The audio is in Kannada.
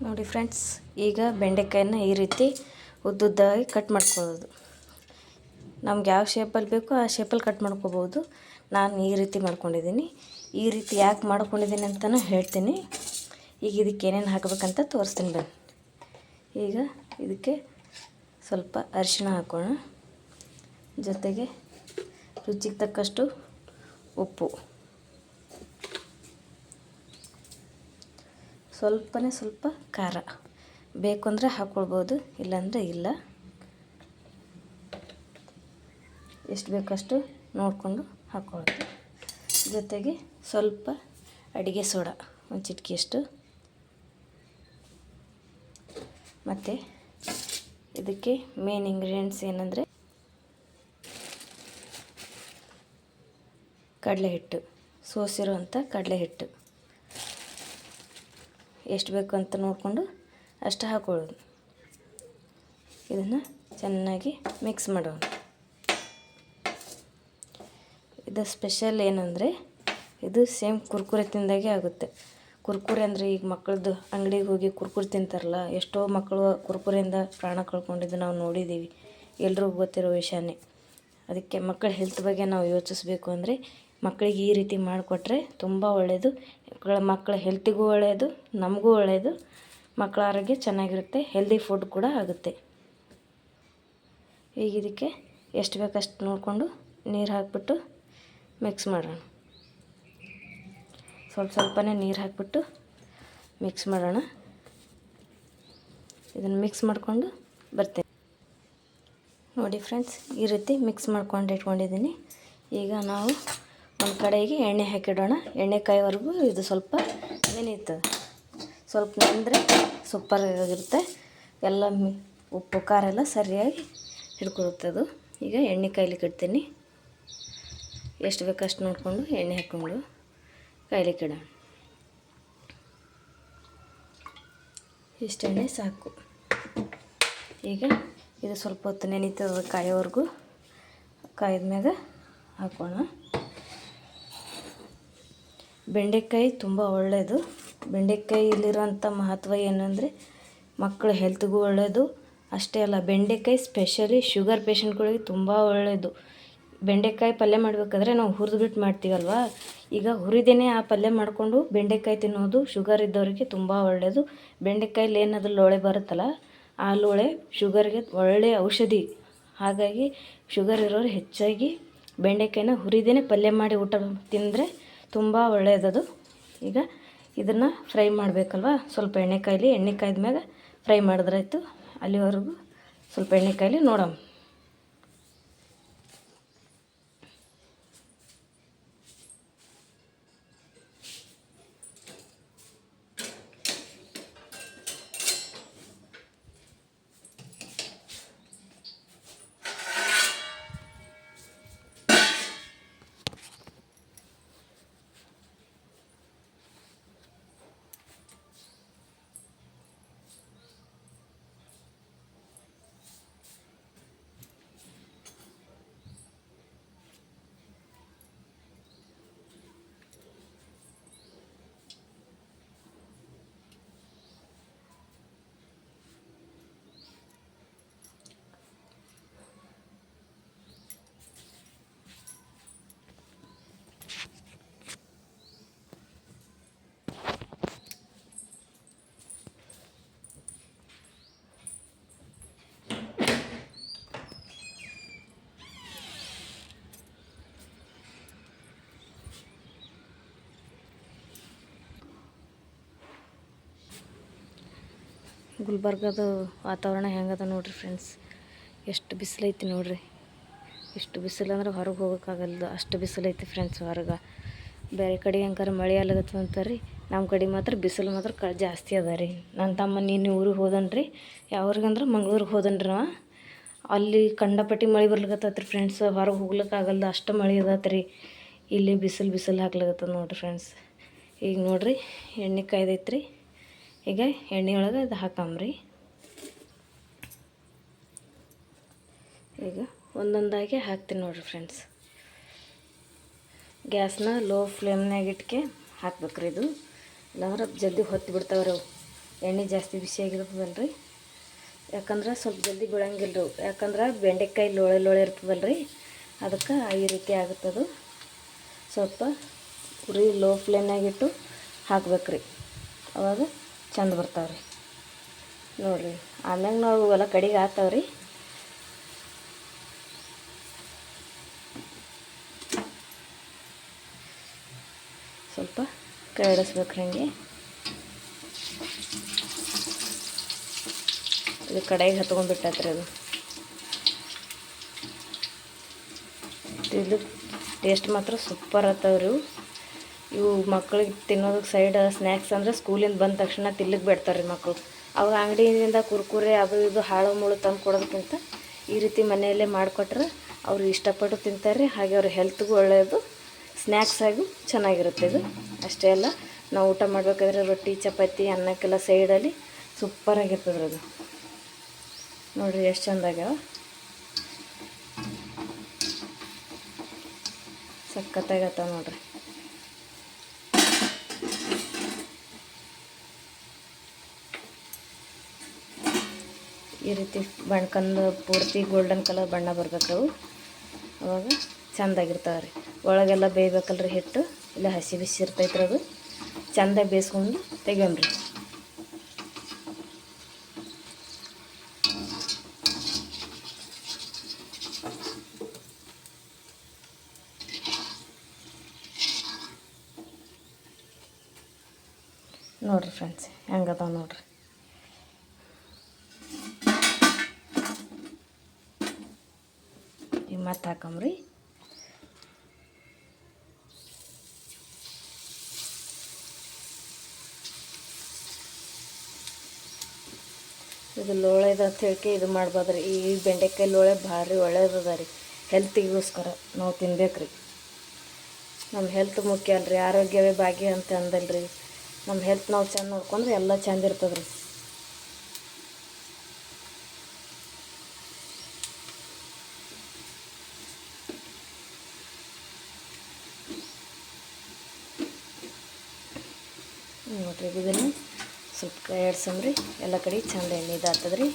ನೋಡಿ ಫ್ರೆಂಡ್ಸ್, ಈಗ ಬೆಂಡೆಕಾಯಿನ ಈ ರೀತಿ ಉದ್ದುದ್ದಾಗಿ ಕಟ್ ಮಾಡ್ಕೊಳ್ಳೋದು. ನಮ್ಗೆ ಯಾವ ಶೇಪಲ್ಲಿ ಬೇಕೋ ಆ ಶೇಪಲ್ಲಿ ಕಟ್ ಮಾಡ್ಕೋಬೋದು. ನಾನು ಈ ರೀತಿ ಮಾಡ್ಕೊಂಡಿದ್ದೀನಿ. ಈ ರೀತಿ ಯಾಕೆ ಮಾಡ್ಕೊಂಡಿದ್ದೀನಿ ಅಂತಲೂ ಹೇಳ್ತೀನಿ. ಈಗ ಇದಕ್ಕೆ ಏನೇನು ಹಾಕಬೇಕಂತ ತೋರಿಸ್ತೀನಿ ಬನ್ನಿ. ಈಗ ಇದಕ್ಕೆ ಸ್ವಲ್ಪ ಅರಿಶಿಣ ಹಾಕೋಣ, ಜೊತೆಗೆ ರುಚಿಗೆ ತಕ್ಕಷ್ಟು ಉಪ್ಪು, ಸ್ವಲ್ಪ ಖಾರ ಬೇಕು ಅಂದರೆ ಹಾಕ್ಕೊಳ್ಬೋದು, ಇಲ್ಲಾಂದರೆ ಇಲ್ಲ. ಎಷ್ಟು ಬೇಕಷ್ಟು ನೋಡಿಕೊಂಡು ಹಾಕ್ಕೊಳ್ಳೋದು. ಜೊತೆಗೆ ಸ್ವಲ್ಪ ಅಡುಗೆ ಸೋಡಾ, ಒಂದು ಚಿಟಿಕೆಯಷ್ಟು. ಮತ್ತು ಇದಕ್ಕೆ ಮೇನ್ ಇಂಗ್ರೀಡಿಯೆಂಟ್ಸ್ ಏನಂದರೆ ಕಡಲೆ ಹಿಟ್ಟು, ಸೋಸಿರುವಂಥ ಕಡಲೆ ಹಿಟ್ಟು. ಎಷ್ಟು ಬೇಕು ಅಂತ ನೋಡಿಕೊಂಡು ಅಷ್ಟು ಹಾಕೊಳ್ಳೋದು. ಇದನ್ನು ಚೆನ್ನಾಗಿ ಮಿಕ್ಸ್ ಮಾಡೋಣ. ಇದು ಸ್ಪೆಷಲ್ ಏನಂದರೆ ಇದು ಸೇಮ್ ಕುರ್ಕುರೆ ತಿಂದಾಗೆ ಆಗುತ್ತೆ. ಕುರ್ಕುರೆ ಅಂದರೆ ಈಗ ಮಕ್ಕಳದ್ದು ಅಂಗಡಿಗೆ ಹೋಗಿ ಕುರ್ಕುರೆ ತಿಂತಾರಲ್ಲ, ಎಷ್ಟೋ ಮಕ್ಕಳು ಕುರ್ಕುರೆಯಿಂದ ಪ್ರಾಣ ಕಳ್ಕೊಂಡಿದ್ದು ನಾವು ನೋಡಿದ್ದೀವಿ. ಎಲ್ರಿಗೂ ಗೊತ್ತಿರೋ ವಿಷಯನೇ. ಅದಕ್ಕೆ ಮಕ್ಕಳ ಹೆಲ್ತ್ ಬಗ್ಗೆ ನಾವು ಯೋಚಿಸ್ಬೇಕು ಅಂದರೆ ಮಕ್ಕಳಿಗೆ ಈ ರೀತಿ ಮಾಡಿಕೊಟ್ರೆ ತುಂಬ ಒಳ್ಳೆಯದು. ಮಕ್ಕಳ ಹೆಲ್ತಿಗೂ ಒಳ್ಳೆಯದು, ನಮಗೂ ಒಳ್ಳೆಯದು. ಮಕ್ಕಳ ಆರೋಗ್ಯ ಚೆನ್ನಾಗಿರುತ್ತೆ, ಹೆಲ್ದಿ ಫುಡ್ ಕೂಡ ಆಗುತ್ತೆ. ಈಗ ಇದಕ್ಕೆ ಎಷ್ಟು ಬೇಕಷ್ಟು ನೋಡಿಕೊಂಡು ನೀರು ಹಾಕಿಬಿಟ್ಟು ಮಿಕ್ಸ್ ಮಾಡೋಣ. ಸ್ವಲ್ಪನೇ ನೀರು ಹಾಕಿಬಿಟ್ಟು ಮಿಕ್ಸ್ ಮಾಡೋಣ. ಇದನ್ನು ಮಿಕ್ಸ್ ಮಾಡಿಕೊಂಡು ಬರ್ತೇನೆ. ನೋಡಿ ಫ್ರೆಂಡ್ಸ್, ಈ ರೀತಿ ಮಿಕ್ಸ್ ಮಾಡ್ಕೊಂಡು ಇಟ್ಕೊಂಡಿದ್ದೀನಿ. ಈಗ ನಾವು ಒಂದು ಕಡೆಗೆ ಎಣ್ಣೆ ಹಾಕಿಡೋಣ. ಎಣ್ಣೆ ಕಾಯೋವರೆಗೂ ಇದು ಸ್ವಲ್ಪ ನೆನೆಯುತ್ತದೆ. ಸ್ವಲ್ಪ ನೆಂದರೆ ಸೂಪರಾಗಿರುತ್ತೆ. ಎಲ್ಲ ಉಪ್ಪು ಖಾರ ಎಲ್ಲ ಸರಿಯಾಗಿ ಹಿಡ್ಕೊಳುತ್ತೆ ಅದು. ಈಗ ಎಣ್ಣೆ ಕಾಯ್ಲಿಕ್ಕೆ ಇಡ್ತೀನಿ. ಎಷ್ಟು ಬೇಕಷ್ಟು ನೋಡಿಕೊಂಡು ಎಣ್ಣೆ ಹಾಕ್ಕೊಂಡು ಕಾಯ್ಲಿಕ್ಕೆ ಇಡೋಣ. ಇಷ್ಟು ಎಣ್ಣೆ ಸಾಕು. ಈಗ ಇದು ಸ್ವಲ್ಪ ಹೊತ್ತು ನೆನೀತದೆ, ಕಾಯೋವರೆಗೂ. ಕಾಯ್ದ ಮ್ಯಾಗ ಹಾಕೋಣ. ಬೆಂಡೆಕಾಯಿ ತುಂಬ ಒಳ್ಳೆಯದು. ಬೆಂಡೆಕಾಯಿಲಿರೋಂಥ ಮಹತ್ವ ಏನಂದರೆ ಮಕ್ಕಳ ಹೆಲ್ತ್ಗೂ ಒಳ್ಳೆಯದು. ಅಷ್ಟೇ ಅಲ್ಲ, ಬೆಂಡೆಕಾಯಿ ಸ್ಪೆಷಲಿ ಶುಗರ್ ಪೇಷಂಟ್ಗಳಿಗೆ ತುಂಬ ಒಳ್ಳೆಯದು. ಬೆಂಡೆಕಾಯಿ ಪಲ್ಯ ಮಾಡಬೇಕಾದ್ರೆ ನಾವು ಹುರಿದ್ಬಿಟ್ಟು ಮಾಡ್ತೀವಲ್ವ, ಈಗ ಹುರಿದೇನೆ ಆ ಪಲ್ಯ ಮಾಡಿಕೊಂಡು ಬೆಂಡೆಕಾಯಿ ತಿನ್ನೋದು ಶುಗರ್ ಇದ್ದವರಿಗೆ ತುಂಬ ಒಳ್ಳೆಯದು. ಬೆಂಡೆಕಾಯಲ್ಲಿ ಏನಾದರೂ ಲೋಳೆ ಬರುತ್ತಲ್ಲ, ಆ ಲೋಳೆ ಶುಗರ್ಗೆ ಒಳ್ಳೆಯ ಔಷಧಿ. ಹಾಗಾಗಿ ಶುಗರ್ ಇರೋರು ಹೆಚ್ಚಾಗಿ ಬೆಂಡೆಕಾಯಿನ ಹುರಿದೇನೆ ಪಲ್ಯ ಮಾಡಿ ಊಟ ತಿಂದರೆ ತುಂಬ ಒಳ್ಳೆಯದದು. ಈಗ ಇದನ್ನು ಫ್ರೈ ಮಾಡಬೇಕಲ್ವ, ಸ್ವಲ್ಪ ಎಣ್ಣೆ ಕಾಯ್ದ ಮ್ಯಾಗ ಫ್ರೈ ಮಾಡಿದ್ರಾಯ್ತು. ಅಲ್ಲಿವರೆಗೂ ಸ್ವಲ್ಪ ಎಣ್ಣೆ ಕಾಯ್ಲಿ ನೋಡೋಣ. ಗುಲ್ಬರ್ಗದ ವಾತಾವರಣ ಹೆಂಗದ ನೋಡಿರಿ ಫ್ರೆಂಡ್ಸ್. ಎಷ್ಟು ಬಿಸಿಲೈತಿ ನೋಡಿರಿ. ಎಷ್ಟು ಬಿಸಿಲು ಅಂದ್ರೆ ಹೊರಗೆ ಹೋಗೋಕ್ಕಾಗಲ್ಲ, ಅಷ್ಟು ಬಿಸಿಲೈತಿ ಫ್ರೆಂಡ್ಸ್ ಹೊರಗೆ. ಬೇರೆ ಕಡೆ ಹೆಂಗಾರ ಮಳೆ ಆಗ್ಲತ್ತವ ಅಂತಾರೆ ರೀ, ನಮ್ಮ ಕಡೆ ಮಾತ್ರ ಬಿಸಿಲು ಮಾತ್ರ ಜಾಸ್ತಿ ಅದ ರೀ. ನನ್ನ ತಮ್ಮ ನೀನು ಊರಿಗೆ ಹೋದನ್ರಿ. ಯಾವ್ರಿಗೆ ಅಂದ್ರೆ ಮಂಗ್ಳೂರಿಗೆ ಹೋದನ್ರಿ. ಅಲ್ಲಿ ಕಂಡಪಟ್ಟಿ ಮಳೆ ಬರ್ಲಿಕತ್ತೈತೆ ರೀ ಫ್ರೆಂಡ್ಸ್. ಹೊರಗೆ ಹೋಗ್ಲಿಕ್ಕಾಗಲ್ದು, ಅಷ್ಟು ಮಳೆ ಅದತ್ರಿ. ಇಲ್ಲಿ ಬಿಸಿಲು ಹಾಕ್ಲಾಗತ್ತದ ನೋಡಿರಿ ಫ್ರೆಂಡ್ಸ್. ಈಗ ನೋಡಿರಿ, ಎಣ್ಣೆ ಕಾಯ್ದೈತ್ರಿ. ಈಗ ಎಣ್ಣೆಯೊಳಗೆ ಇದು ಹಾಕಂಬ್ರಿ. ಈಗ ಒಂದೊಂದಾಗಿ ಹಾಕ್ತೀನಿ ನೋಡಿರಿ ಫ್ರೆಂಡ್ಸ್. ಗ್ಯಾಸ್ನ ಲೋ ಫ್ಲೇಮ್ನಾಗ ಇಟ್ಕೆ ಹಾಕ್ಬೇಕ್ರಿ ಇದು, ಇಲ್ಲಾಂದ್ರೆ ಜಲ್ದಿ ಹೊತ್ತು ಬಿಡ್ತಾವ್ರಿ ಅವು. ಎಣ್ಣೆ ಜಾಸ್ತಿ ಬಿಸಿಯಾಗಿರ್ತದಲ್ಲ ರೀ, ಯಾಕಂದ್ರೆ ಸ್ವಲ್ಪ ಜಲ್ದಿ ಬೀಳಂಗಿಲ್ಲ ರೀ. ಯಾಕಂದ್ರೆ ಬೆಂಡೆಕಾಯಿ ಲೋಳೆ ಲೋಳೆ ಇರ್ತದಲ್ಲ ರೀ, ಅದಕ್ಕೆ ಈ ರೀತಿ ಆಗುತ್ತದು. ಸ್ವಲ್ಪ ಉರಿ ಲೋ ಫ್ಲೇಮ್ನಾಗಿಟ್ಟು ಹಾಕ್ಬೇಕು ರೀ, ಅವಾಗ ಚಂದ ಬರ್ತಾವೆ ರೀ. ನೋಡಿರಿ ಆಮ್ಯಾಗ ನಾವು ಎಲ್ಲ ಕಡೆಗೆ ಆಗ್ತಾವ್ರಿ. ಸ್ವಲ್ಪ ಕರಡಿಸ್ಬೇಕು ಹಾಗೆ. ಇದು ಕಡೆಗೆ ಹತ್ಕೊಂಡ್ಬಿಟ್ಟತ್ರಿ ಅದು. ಇದು ಟೇಸ್ಟ್ ಮಾತ್ರ ಸೂಪರ್ ಆಗ್ತಾವ್ರಿ ಇವು. ಮಕ್ಳಿಗೆ ತಿನ್ನೋದಕ್ಕೆ ಸೈಡ್ ಸ್ನ್ಯಾಕ್ಸ್ ಅಂದರೆ ಸ್ಕೂಲಿಂದ ಬಂದ ತಕ್ಷಣ ತಿನ್ಲಿಕ್ಕೆ ಬಿಡ್ತಾರೆ ರೀ ಮಕ್ಕಳು. ಅವಾಗ ಅಂಗಡಿಯಿಂದ ಕುರ್ಕುರೆ ಅದು ಇದು ಹಾಳು ಮುಳು ತಂದು ಕೊಡೋದಕ್ಕಿಂತ ಈ ರೀತಿ ಮನೆಯಲ್ಲೇ ಮಾಡಿಕೊಟ್ರೆ ಅವರು ಇಷ್ಟಪಟ್ಟು ತಿಂತಾರೆ. ಹಾಗೆ ಅವ್ರ ಹೆಲ್ತ್ಗೂ ಒಳ್ಳೆಯದು, ಸ್ನ್ಯಾಕ್ಸ್ ಆಗಿ ಚೆನ್ನಾಗಿರುತ್ತೆ ಇದು. ಅಷ್ಟೇ ಅಲ್ಲ, ನಾವು ಊಟ ಮಾಡಬೇಕಾದ್ರೆ ರೊಟ್ಟಿ ಚಪಾತಿ ಅನ್ನಕ್ಕೆಲ್ಲ ಸೈಡಲ್ಲಿ ಸೂಪರಾಗಿರ್ತದ್ರಿ ಅದು. ನೋಡಿರಿ ಎಷ್ಟು ಚೆಂದಾಗ್ಯಾವ, ಸಖತ್ತಾಗತ್ತಾವ ನೋಡಿರಿ. ಈ ರೀತಿ ಬಣ್ಕಂದು ಪೂರ್ತಿ ಗೋಲ್ಡನ್ ಕಲರ್ ಬಣ್ಣ ಬರ್ಬೇಕು ಅವು, ಅವಾಗ ಚೆಂದಾಗಿರ್ತಾವೆ ರೀ. ಒಳಗೆಲ್ಲ ಬೇಯ್ಬೇಕಲ್ರಿ ಹಿಟ್ಟು, ಇಲ್ಲ ಹಸಿ ಬಿಸಿ ಇರ್ತೈತ್ರಿ ಅದು. ಚೆಂದ ಬೇಯಿಸ್ಕೊಂಡು ತೆಗಿಯೋಮ್ರಿ. ನೋಡಿರಿ ಫ್ರೆಂಡ್ಸ್ ಹೆಂಗದಾವ ನೋಡಿರಿ. ಈಗ ಮತ್ತೆ ಹಾಕಮ್ರಿ. ಇದು ಲೋಳೆದ ಅಂತ ಹೇಳಿ ಇದು ಮಾಡ್ಬೋದ್ರಿ. ಈ ಬೆಂಡೆಕಾಯಿ ಲೋಳೆ ಭಾರಿ ಒಳ್ಳೇದದ ರೀ ಹೆಲ್ತಿಗೋಸ್ಕರ. ನಾವು ತಿನ್ಬೇಕ್ರಿ. ನಮ್ಮ ಹೆಲ್ತ್ ಮುಖ್ಯ ಅಲ್ರಿ, ಆರೋಗ್ಯವೇ ಭಾಗ್ಯ ಅಂತ ಅಂದಲ್ರಿ. ನಮ್ಮ ಹೆಲ್ತ್ ನಾವು ಚೆಂದ ನೋಡ್ಕೊಂಡ್ರೆ ಎಲ್ಲ ಚೆಂದ ಇರ್ತದ್ರಿ. ನೋಡಿರಿ ಇದನ್ನು ಸ್ವಲ್ಪ ಎಡ್ಸಮ್ರಿ, ಎಲ್ಲ ಕಡೆ ಚೆಂದ ಎಣ್ಣೆ ಇದಾಗ್ತದ್ರಿ.